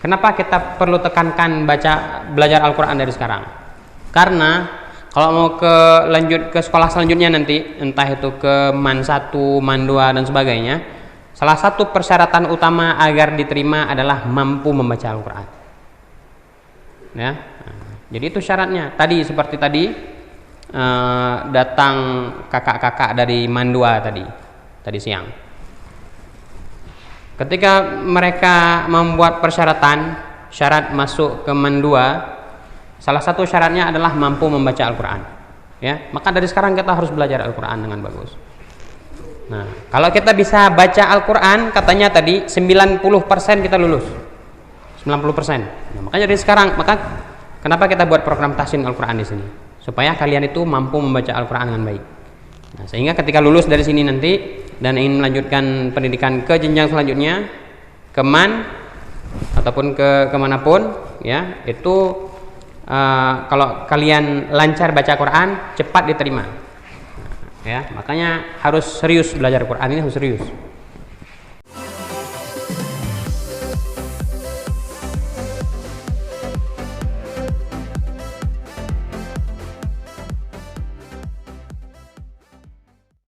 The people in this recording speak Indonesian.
Kenapa kita perlu tekankan belajar Al-Quran dari sekarang? Karena kalau mau lanjut ke sekolah selanjutnya nanti, entah itu ke MAN 1, MAN 2 dan sebagainya, salah satu persyaratan utama agar diterima adalah mampu membaca Al-Quran. Ya, jadi itu syaratnya. Tadi seperti tadi datang kakak-kakak dari MAN 2 tadi siang. Ketika mereka membuat syarat masuk ke MAN 2, salah satu syaratnya adalah mampu membaca Al-Quran. Ya, maka dari sekarang kita harus belajar Al-Quran dengan bagus. Nah, kalau kita bisa baca Al-Quran, katanya tadi 90% kita lulus. 90%. Nah, makanya dari sekarang, kenapa kita buat program tahsin Al-Quran di sini? Supaya kalian itu mampu membaca Al-Quran dengan baik. Nah, sehingga ketika lulus dari sini nanti dan ingin melanjutkan pendidikan ke jenjang selanjutnya, ke MAN ataupun ke kemanapun, ya, itu kalau kalian lancar baca Quran, cepat diterima. Ya, makanya harus serius belajar Quran, ini harus serius.